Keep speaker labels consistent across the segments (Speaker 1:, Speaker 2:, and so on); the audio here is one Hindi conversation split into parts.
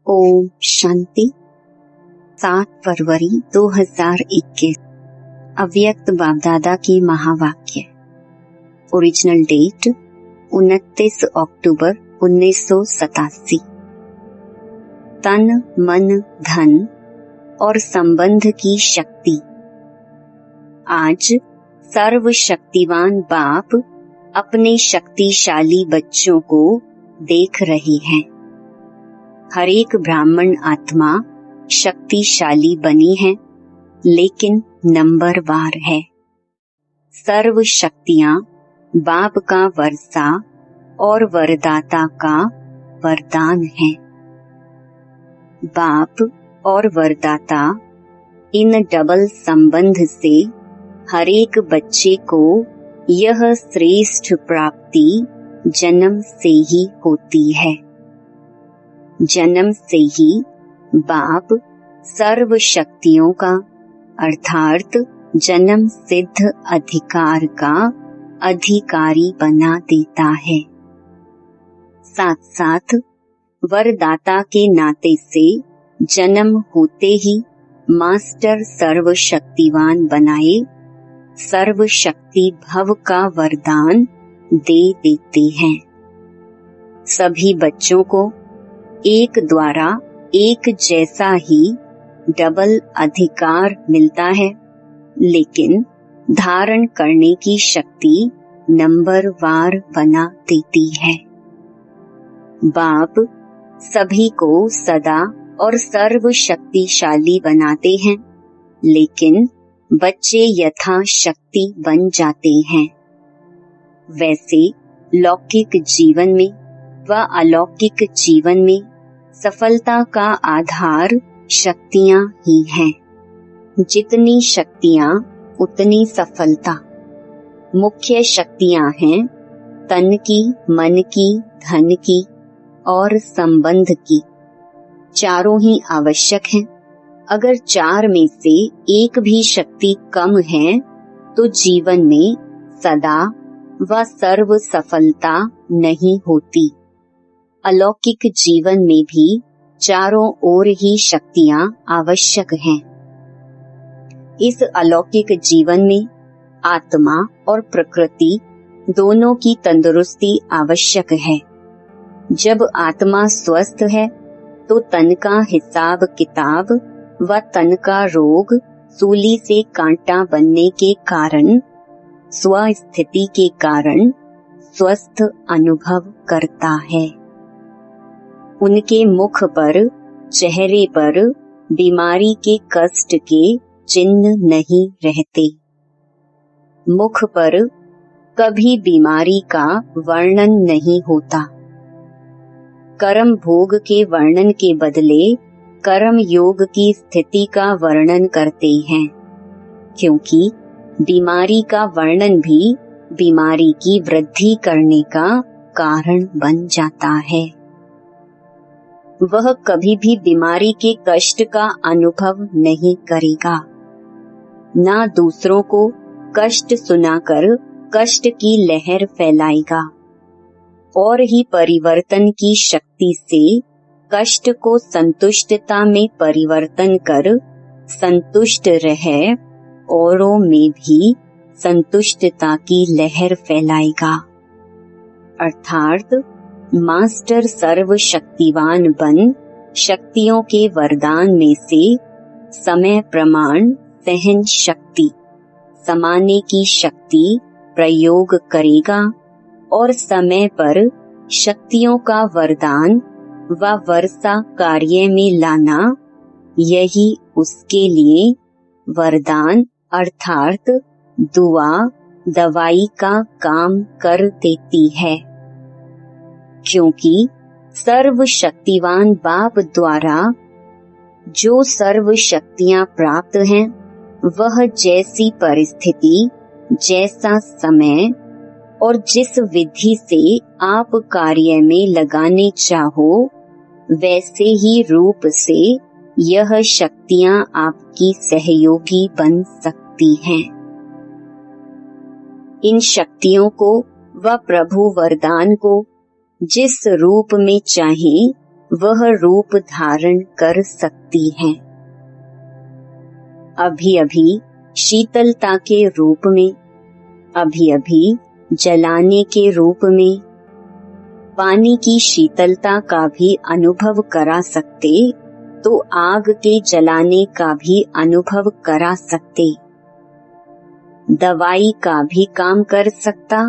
Speaker 1: ओम शांति। 7 फरवरी 2021 अव्यक्त बाप-दादा की महावाक्य। ओरिजिनल डेट 29 अक्टूबर 1987। तन मन धन और संबंध की शक्ति। आज सर्वशक्तिवान बाप अपने शक्तिशाली बच्चों को देख रहे हैं। हर एक ब्राह्मण आत्मा शक्तिशाली बनी है, लेकिन नंबरवार है। सर्व शक्तियां बाप का वर्षा और वरदाता का वरदान है। बाप और वरदाता इन डबल संबंध से हर एक बच्चे को यह श्रेष्ठ प्राप्ति जन्म से ही होती है। जन्म से ही बाप सर्व शक्तियों का अर्थात जन्म सिद्ध अधिकार का अधिकारी बना देता है। साथ साथ वरदाता के नाते से जन्म होते ही मास्टर सर्व शक्तिवान बनाए सर्व शक्ति भव का वरदान दे देते हैं। सभी बच्चों को एक द्वारा एक जैसा ही डबल अधिकार मिलता है, लेकिन धारण करने की शक्ति नंबरवार बना देती है। बाप सभी को सदा और सर्व शक्तिशाली बनाते हैं, लेकिन बच्चे यथाशक्ति बन जाते हैं। वैसे लौकिक जीवन में व अलौकिक जीवन में सफलता का आधार शक्तियां ही हैं। जितनी शक्तियां उतनी सफलता। मुख्य शक्तियां हैं तन की, मन की, धन की और संबंध की। चारों ही आवश्यक हैं। अगर चार में से एक भी शक्ति कम है तो जीवन में सदा व सर्व सफलता नहीं होती। अलौकिक जीवन में भी चारों ओर ही शक्तियां आवश्यक हैं। इस अलौकिक जीवन में आत्मा और प्रकृति दोनों की तंदुरुस्ती आवश्यक है। जब आत्मा स्वस्थ है तो तन का हिसाब किताब व तन का रोग सूली से कांटा बनने के कारण स्वस्थिति के कारण स्वस्थ अनुभव करता है। उनके मुख पर, चेहरे पर बीमारी के कष्ट के चिन्ह नहीं रहते। मुख पर कभी बीमारी का वर्णन नहीं होता। कर्म भोग के वर्णन के बदले कर्म योग की स्थिति का वर्णन करते हैं, क्योंकि बीमारी का वर्णन भी बीमारी की वृद्धि करने का कारण बन जाता है। वह कभी भी बीमारी के कष्ट का अनुभव नहीं करेगा, ना दूसरों को कष्ट सुनाकर कष्ट की लहर फैलाएगा। और ही परिवर्तन की शक्ति से कष्ट को संतुष्टता में परिवर्तन कर संतुष्ट रह औरों में भी संतुष्टता की लहर फैलाएगा। अर्थात मास्टर सर्व शक्तिवान बन शक्तियों के वरदान में से समय प्रमाण सहन शक्ति समाने की शक्ति प्रयोग करेगा और समय पर शक्तियों का वरदान व वर्षा कार्य में लाना, यही उसके लिए वरदान अर्थात दुआ दवाई का काम कर देती है। क्योंकि सर्व शक्तिवान बाप द्वारा जो सर्व शक्तियां प्राप्त हैं, वह जैसी परिस्थिति, जैसा समय और जिस विधि से आप कार्य में लगाने चाहो, वैसे ही रूप से यह शक्तियां आपकी सहयोगी बन सकती हैं। इन शक्तियों को व प्रभु वरदान को जिस रूप में चाहे वह रूप धारण कर सकती हैं। अभी अभी शीतलता के रूप में, अभी अभी जलाने के रूप में, पानी की शीतलता का भी अनुभव करा सकते तो आग के जलाने का भी अनुभव करा सकते। दवाई का भी काम कर सकता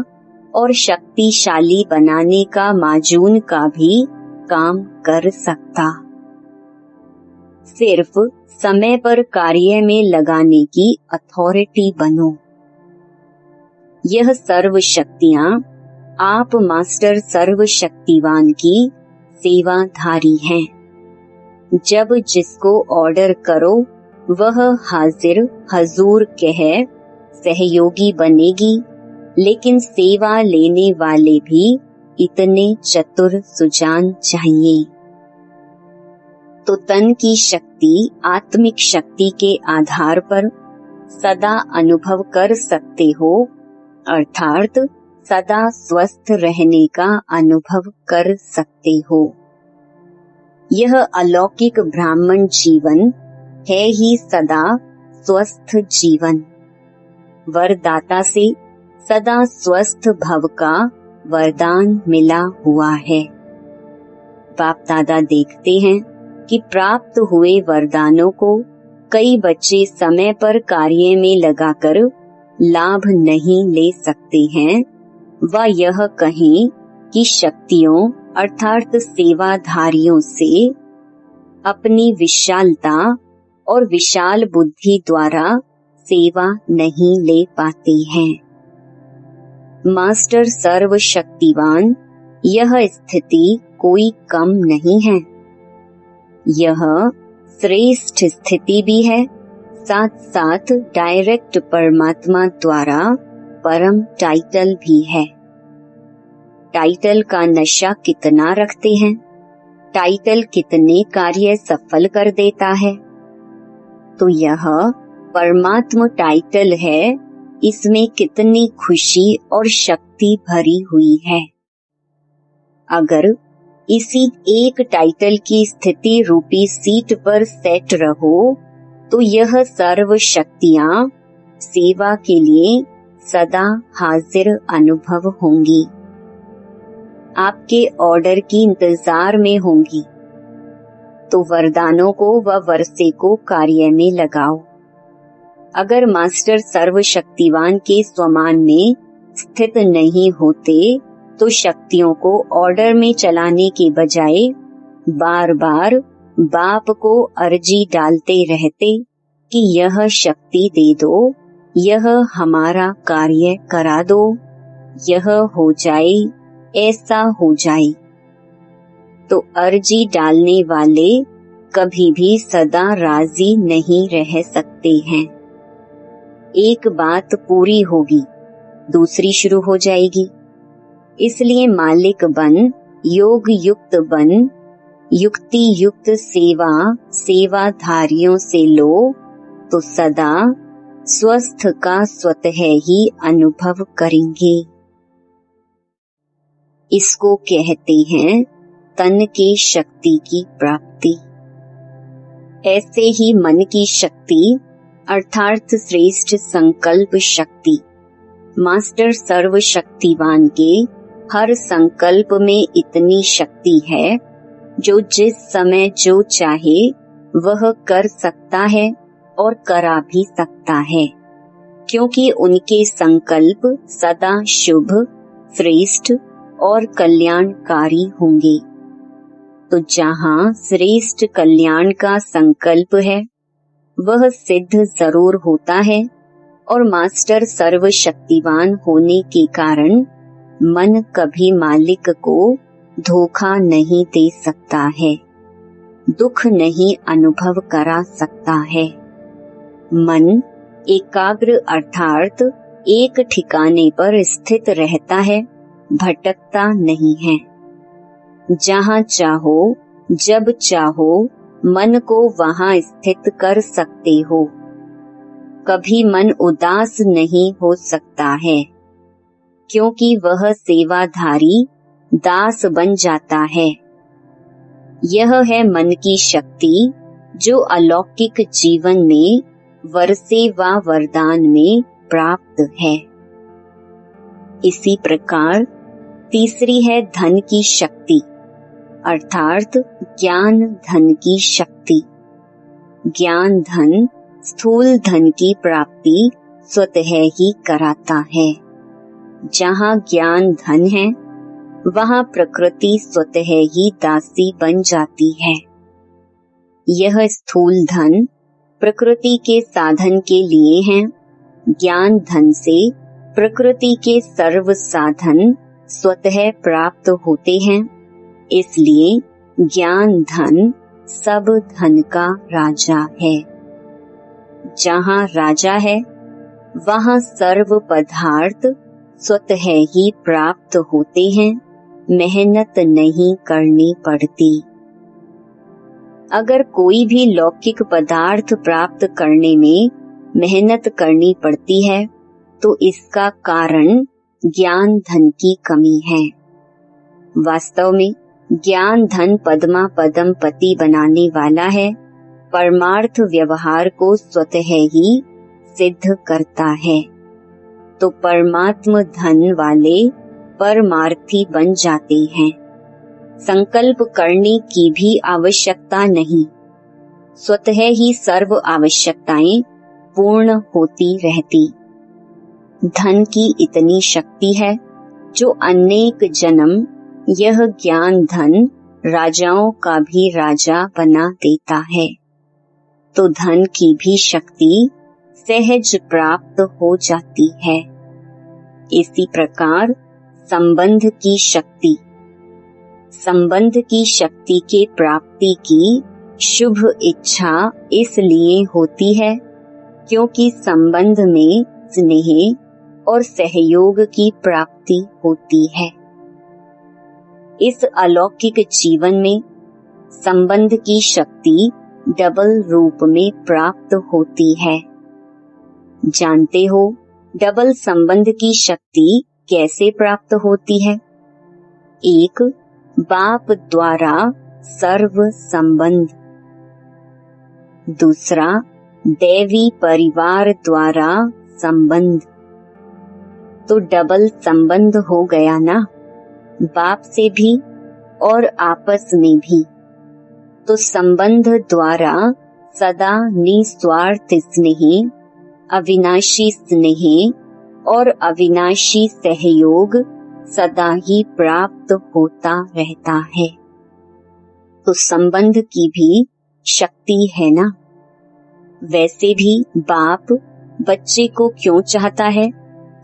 Speaker 1: और शक्तिशाली बनाने का माजून का भी काम कर सकता। सिर्फ समय पर कार्य में लगाने की अथॉरिटी बनो। यह सर्व शक्तियां आप मास्टर सर्वशक्तिवान की सेवाधारी हैं। जब जिसको ऑर्डर करो वह हाजिर हजूर कह सहयोगी बनेगी, लेकिन सेवा लेने वाले भी इतने चतुर सुजान चाहिए। तो तन की शक्ति आत्मिक शक्ति के आधार पर सदा अनुभव कर सकते हो, अर्थात सदा स्वस्थ रहने का अनुभव कर सकते हो। यह अलौकिक ब्राह्मण जीवन है ही सदा स्वस्थ जीवन। वरदाता से सदा स्वस्थ भव का वरदान मिला हुआ है। बाप दादा देखते हैं कि प्राप्त हुए वरदानों को कई बच्चे समय पर कार्य में लगाकर लाभ नहीं ले सकते हैं, व यह कहें कि शक्तियों अर्थात सेवाधारियों से अपनी विशालता और विशाल बुद्धि द्वारा सेवा नहीं ले पाते हैं। मास्टर सर्वशक्तिवान यह स्थिति कोई कम नहीं है, यह श्रेष्ठ स्थिति भी है, साथ साथ डायरेक्ट परमात्मा द्वारा परम टाइटल भी है। टाइटल का नशा कितना रखते हैं, टाइटल कितने कार्य सफल कर देता है, तो यह परमात्मा टाइटल है, इसमें कितनी खुशी और शक्ति भरी हुई है। अगर इसी एक टाइटल की स्थिति रूपी सीट पर सेट रहो तो यह सर्व शक्तियां सेवा के लिए सदा हाजिर अनुभव होंगी, आपके ऑर्डर की इंतजार में होंगी। तो वरदानों को व वर्षे को कार्य में लगाओ। अगर मास्टर सर्वशक्तिवान के स्वमान में स्थित नहीं होते तो शक्तियों को ऑर्डर में चलाने के बजाय बार बार बाप को अर्जी डालते रहते कि यह शक्ति दे दो, यह हमारा कार्य करा दो, यह हो जाए, ऐसा हो जाए। तो अर्जी डालने वाले कभी भी सदा राजी नहीं रह सकते हैं। एक बात पूरी होगी, दूसरी शुरू हो जाएगी। इसलिए मालिक बन, योग युक्त बन, युक्ति युक्त सेवा सेवाधारियों से लो तो सदा स्वस्थ का स्वतः ही अनुभव करेंगे। इसको कहते हैं तन के शक्ति की प्राप्ति। ऐसे ही मन की शक्ति अर्थात श्रेष्ठ संकल्प शक्ति मास्टर सर्वशक्तिवान के हर संकल्प में इतनी शक्ति है जो जिस समय जो चाहे वह कर सकता है और करा भी सकता है, क्योंकि उनके संकल्प सदा शुभ, श्रेष्ठ और कल्याणकारी होंगे। तो जहाँ श्रेष्ठ कल्याण का संकल्प है वह सिद्ध जरूर होता है, और मास्टर सर्वशक्तिवान होने के कारण मन कभी मालिक को धोखा नहीं दे सकता है, दुख नहीं अनुभव करा सकता है। मन एकाग्र अर्थात एक ठिकाने पर स्थित रहता है, भटकता नहीं है। जहाँ चाहो जब चाहो मन को वहाँ स्थित कर सकते हो। कभी मन उदास नहीं हो सकता है, क्योंकि वह सेवाधारी दास बन जाता है। यह है मन की शक्ति जो अलौकिक जीवन में वरसे व वरदान में प्राप्त है। इसी प्रकार तीसरी है धन की शक्ति, अर्थात ज्ञान धन की शक्ति। ज्ञान धन स्थूल धन की प्राप्ति स्वतः ही कराता है। जहाँ ज्ञान धन है वहाँ प्रकृति स्वतः ही दासी बन जाती है। यह स्थूल धन प्रकृति के साधन के लिए है। ज्ञान धन से प्रकृति के सर्व साधन स्वतः प्राप्त होते हैं। इसलिए ज्ञान धन सब धन का राजा है। जहाँ राजा है वहाँ सर्व पदार्थ स्वतः ही प्राप्त होते हैं, मेहनत नहीं करनी पड़ती। अगर कोई भी लौकिक पदार्थ प्राप्त करने में मेहनत करनी पड़ती है तो इसका कारण ज्ञान धन की कमी है। वास्तव में ज्ञान धन पद्मा पदम पति बनाने वाला है, परमार्थ व्यवहार को स्वतः ही सिद्ध करता है। तो परमात्म धन वाले परमार्थी बन जाते हैं। संकल्प करने की भी आवश्यकता नहीं, स्वतः ही सर्व आवश्यकताएं पूर्ण होती रहती। धन की इतनी शक्ति है जो अनेक जन्म यह ज्ञान धन राजाओं का भी राजा बना देता है। तो धन की भी शक्ति सहज प्राप्त हो जाती है। इसी प्रकार संबंध की शक्ति, संबंध की शक्ति के प्राप्ति की शुभ इच्छा इसलिए होती है क्योंकि संबंध में स्नेह और सहयोग की प्राप्ति होती है। इस अलौकिक जीवन में संबंध की शक्ति डबल रूप में प्राप्त होती है। जानते हो डबल संबंध की शक्ति कैसे प्राप्त होती है? एक, बाप द्वारा सर्व संबंध, दूसरा दैवी परिवार द्वारा संबंध। तो डबल संबंध हो गया ना, बाप से भी और आपस में भी। तो संबंध द्वारा सदा निस्वार्थ स्नेह, अविनाशी स्नेह और अविनाशी सहयोग सदा ही प्राप्त होता रहता है। तो संबंध की भी शक्ति है ना। वैसे भी बाप बच्चे को क्यों चाहता है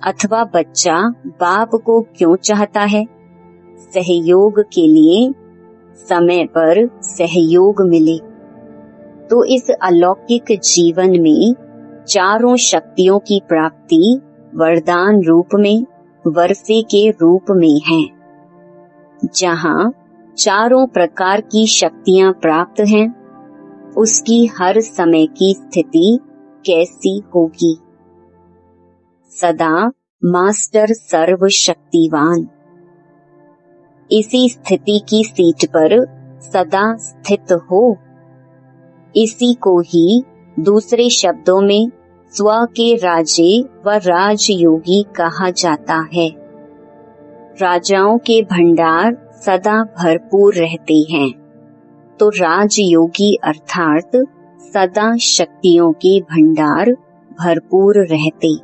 Speaker 1: अथवा बच्चा बाप को क्यों चाहता है? सहयोग के लिए, समय पर सहयोग मिले। तो इस अलौकिक जीवन में चारों शक्तियों की प्राप्ति वरदान रूप में, वर्षे के रूप में है। जहाँ चारों प्रकार की शक्तियाँ प्राप्त हैं, उसकी हर समय की स्थिति कैसी होगी? सदा मास्टर सर्वशक्तिवान इसी स्थिति की सीट पर सदा स्थित हो। इसी को ही दूसरे शब्दों में स्व के राजे व राजयोगी कहा जाता है। राजाओं के भंडार सदा भरपूर रहते हैं, तो राजयोगी अर्थात सदा शक्तियों के भंडार भरपूर रहते।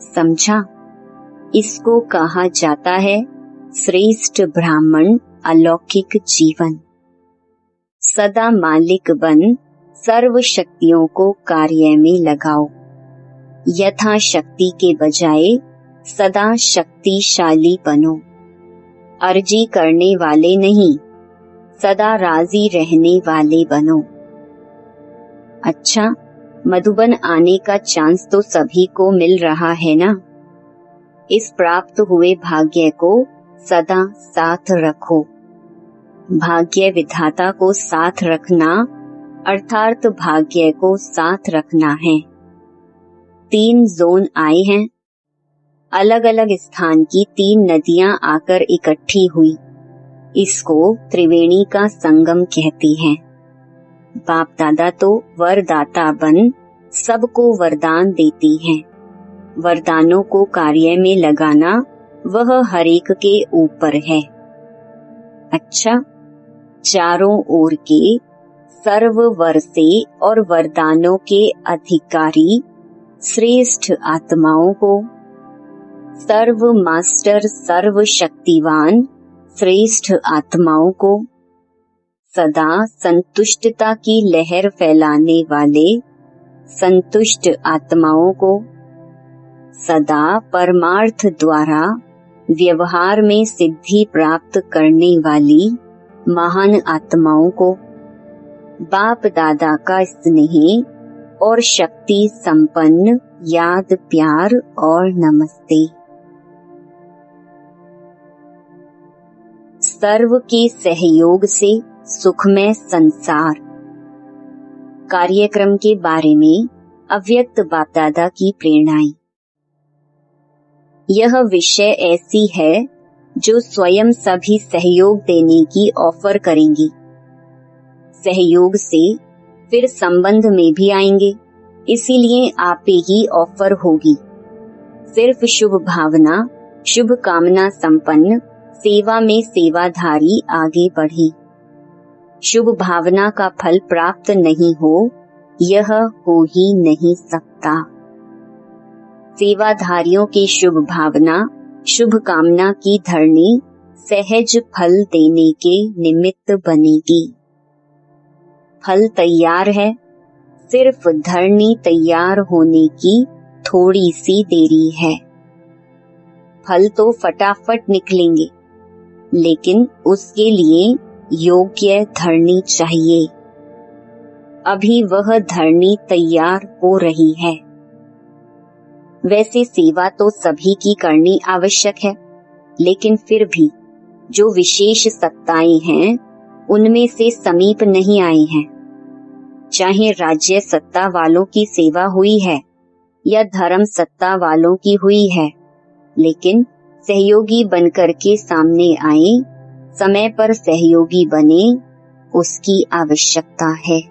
Speaker 1: समझा? इसको कहा जाता है श्रेष्ठ ब्राह्मण अलौकिक जीवन। सदा मालिक बन सर्व शक्तियों को कार्य में लगाओ। यथा शक्ति के बजाय सदा शक्तिशाली बनो। अर्जी करने वाले नहीं, सदा राजी रहने वाले बनो। अच्छा, मधुबन आने का चांस तो सभी को मिल रहा है ना। इस प्राप्त हुए भाग्य को सदा साथ रखो। भाग्य विधाता को साथ रखना अर्थात भाग्य को साथ रखना है। 3 जोन आए हैं। अलग अलग स्थान की 3 नदियां आकर इकट्ठी हुई। इसको त्रिवेणी का संगम कहते हैं। बाप दादा तो वरदाता बन सबको वरदान देते हैं। वरदानों को कार्य में लगाना वह हरेक के ऊपर है। अच्छा, चारों ओर के सर्व वर्षे और वरदानों के अधिकारी श्रेष्ठ आत्माओं को, सर्व मास्टर सर्व शक्तिवान श्रेष्ठ आत्माओं को, सदा संतुष्टता की लहर फैलाने वाले संतुष्ट आत्माओं को, सदा परमार्थ द्वारा व्यवहार में सिद्धि प्राप्त करने वाली महान आत्माओं को, बाप दादा का स्नेह और शक्ति संपन्न याद प्यार और नमस्ते। सर्व के सहयोग से सुखमय संसार कार्यक्रम के बारे में अव्यक्त बाप दादा की प्रेरणाएं। यह विषय ऐसी है जो स्वयं सभी सहयोग देने की ऑफर करेंगी। सहयोग से फिर संबंध में भी आएंगे, इसीलिए आप ही ऑफर होगी। सिर्फ शुभ भावना शुभ कामना संपन्न सेवा में सेवाधारी आगे बढ़े। शुभ भावना का फल प्राप्त नहीं हो, यह हो ही नहीं सकता। सेवाधारियों की शुभ भावना शुभ कामना की धरनी सहज फल देने के निमित्त बनेगी। फल तैयार है, सिर्फ धरनी तैयार होने की थोड़ी सी देरी है। फल तो फटाफट निकलेंगे, लेकिन उसके लिए योग्य धरनी चाहिए। अभी वह धरनी तैयार हो रही है। वैसे सेवा तो सभी की करनी आवश्यक है, लेकिन फिर भी जो विशेष सत्ताएं हैं उनमें से समीप नहीं आए हैं। चाहे राज्य सत्ता वालों की सेवा हुई है या धर्म सत्ता वालों की हुई है, लेकिन सहयोगी बनकर के सामने आए, समय पर सहयोगी बने, उसकी आवश्यकता है।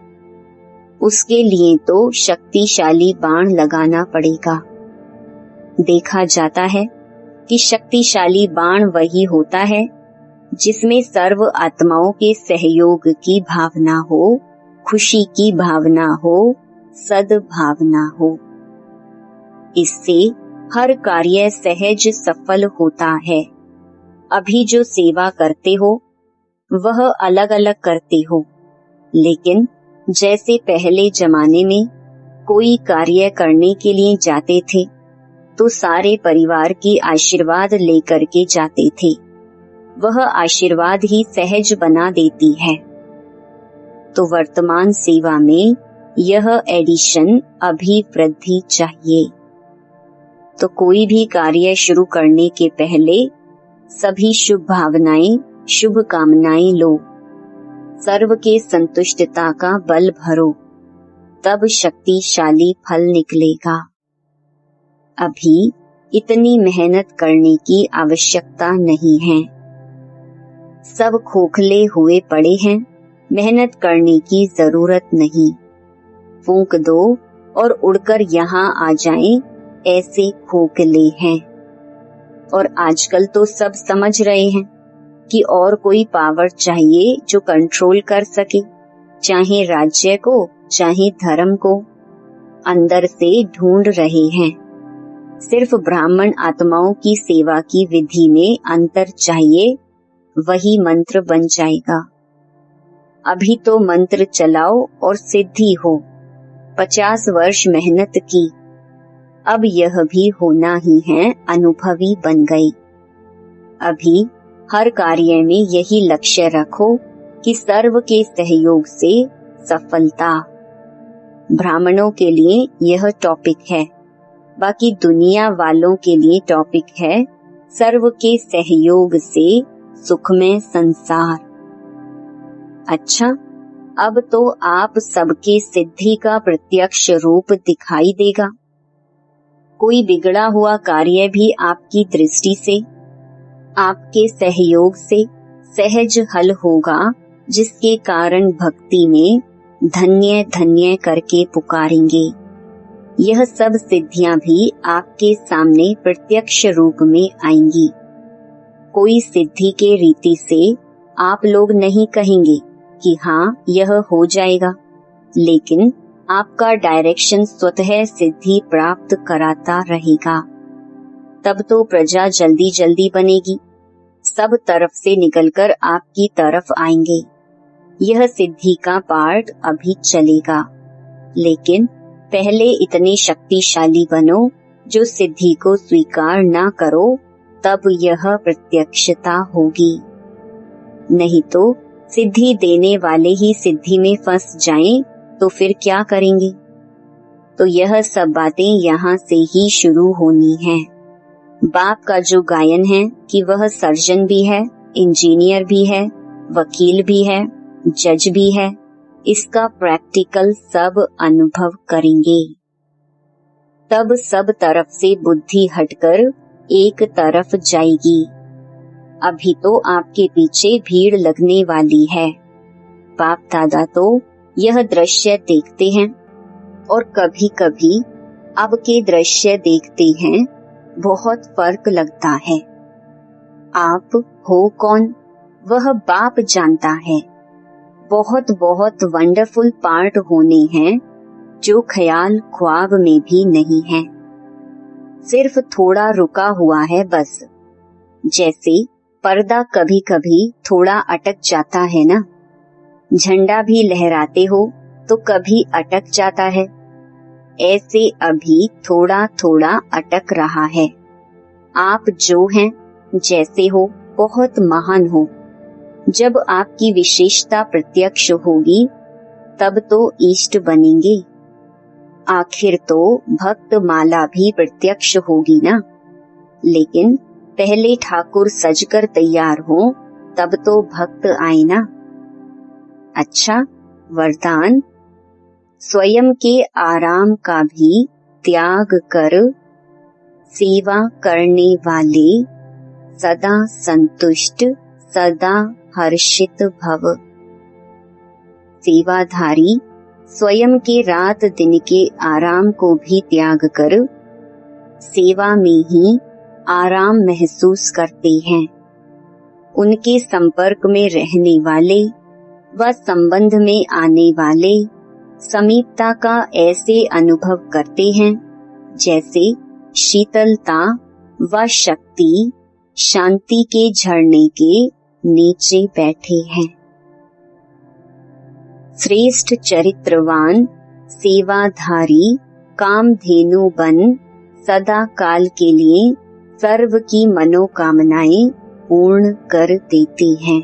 Speaker 1: उसके लिए तो शक्तिशाली बाण लगाना पड़ेगा। देखा जाता है कि शक्तिशाली बाण वही होता है जिसमें सर्व आत्माओं के सहयोग की भावना हो, खुशी की भावना हो, सद्भावना हो। इससे हर कार्य सहज सफल होता है। अभी जो सेवा करते हो वह अलग अलग करते हो, लेकिन जैसे पहले जमाने में कोई कार्य करने के लिए जाते थे तो सारे परिवार की आशीर्वाद लेकर के जाते थे। वह आशीर्वाद ही सहज बना देती है। तो वर्तमान सेवा में यह एडिशन अभी वृद्धि चाहिए। तो कोई भी कार्य शुरू करने के पहले सभी शुभ भावनाएं शुभ कामनाएं लो, सर्व के संतुष्टता का बल भरो, तब शक्तिशाली फल निकलेगा। अभी इतनी मेहनत करने की आवश्यकता नहीं है। सब खोखले हुए पड़े हैं, मेहनत करने की जरूरत नहीं। फूंक दो और उड़कर यहाँ आ जाएं, ऐसे खोखले हैं। और आजकल तो सब समझ रहे हैं कि और कोई पावर चाहिए जो कंट्रोल कर सके, चाहे राज्य को चाहे धर्म को। अंदर से ढूंढ रहे हैं। सिर्फ ब्राह्मण आत्माओं की सेवा की विधि में अंतर चाहिए, वही मंत्र बन जाएगा। अभी तो मंत्र चलाओ और सिद्धि हो। 50 वर्ष मेहनत की, अब यह भी होना ही है, अनुभवी बन गई। अभी हर कार्य में यही लक्ष्य रखो कि सर्व के सहयोग से सफलता। ब्राह्मणों के लिए यह टॉपिक है, बाकी दुनिया वालों के लिए टॉपिक है सर्व के सहयोग से सुखमय संसार। अच्छा, अब तो आप सबके सिद्धि का प्रत्यक्ष रूप दिखाई देगा। कोई बिगड़ा हुआ कार्य भी आपकी दृष्टि से, आपके सहयोग से सहज हल होगा, जिसके कारण भक्ति में धन्य धन्य करके पुकारेंगे। यह सब सिद्धियां भी आपके सामने प्रत्यक्ष रूप में आएंगी। कोई सिद्धि के रीति से आप लोग नहीं कहेंगे कि हाँ यह हो जाएगा, लेकिन आपका डायरेक्शन स्वतः सिद्धि प्राप्त कराता रहेगा। तब तो प्रजा जल्दी जल्दी बनेगी, सब तरफ से निकलकर आपकी तरफ आएंगे। यह सिद्धि का पार्ट अभी चलेगा, लेकिन पहले इतने शक्तिशाली बनो जो सिद्धि को स्वीकार ना करो, तब यह प्रत्यक्षता होगी। नहीं तो सिद्धि देने वाले ही सिद्धि में फंस जाएं तो फिर क्या करेंगे। तो यह सब बातें यहाँ से ही शुरू होनी है। बाप का जो गायन है कि वह सर्जन भी है, इंजीनियर भी है, वकील भी है, जज भी है, इसका प्रैक्टिकल सब अनुभव करेंगे। तब सब तरफ से बुद्धि हटकर एक तरफ जाएगी। अभी तो आपके पीछे भीड़ लगने वाली है। बाप दादा तो यह दृश्य देखते हैं और कभी कभी अब के दृश्य देखते हैं, बहुत फर्क लगता है। आप हो कौन, वह बाप जानता है। बहुत बहुत वंडरफुल पार्ट होने हैं जो ख्याल ख्वाब में भी नहीं है। सिर्फ थोड़ा रुका हुआ है बस। जैसे पर्दा कभी कभी थोड़ा अटक जाता है ना, झंडा भी लहराते हो तो कभी अटक जाता है, ऐसे अभी थोड़ा थोड़ा अटक रहा है। आप जो हैं, जैसे हो, बहुत महान हो। जब आपकी विशेषता प्रत्यक्ष होगी तब तो इष्ट बनेंगे। आखिर तो भक्त माला भी प्रत्यक्ष होगी ना, लेकिन पहले ठाकुर सजकर तैयार हो तब तो भक्त आए ना। अच्छा, वरदान, स्वयं के आराम का भी त्याग कर सेवा करने वाले सदा संतुष्ट सदा हर्षित भव। सेवाधारी स्वयं के रात दिन के आराम को भी त्याग कर सेवा में ही आराम महसूस करते हैं। उनके संपर्क में रहने वाले व संबंध में आने वाले समीपता का ऐसे अनुभव करते हैं जैसे शीतलता व शक्ति शांति के झरने के नीचे बैठे हैं। श्रेष्ठ चरित्रवान सेवाधारी कामधेनु बन सदा काल के लिए सर्व की मनोकामनाएं पूर्ण कर देते हैं।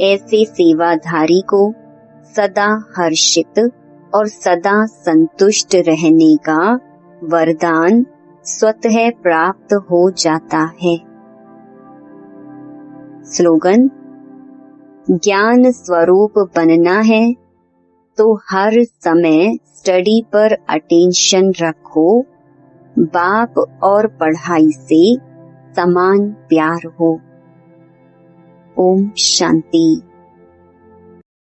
Speaker 1: ऐसे सेवाधारी को सदा हर्षित और सदा संतुष्ट रहने का वरदान स्वतः प्राप्त हो जाता है। स्लोगन, ज्ञान स्वरूप बनना है तो हर समय स्टडी पर अटेंशन रखो। बाप और पढ़ाई से समान प्यार हो। ओम शांति।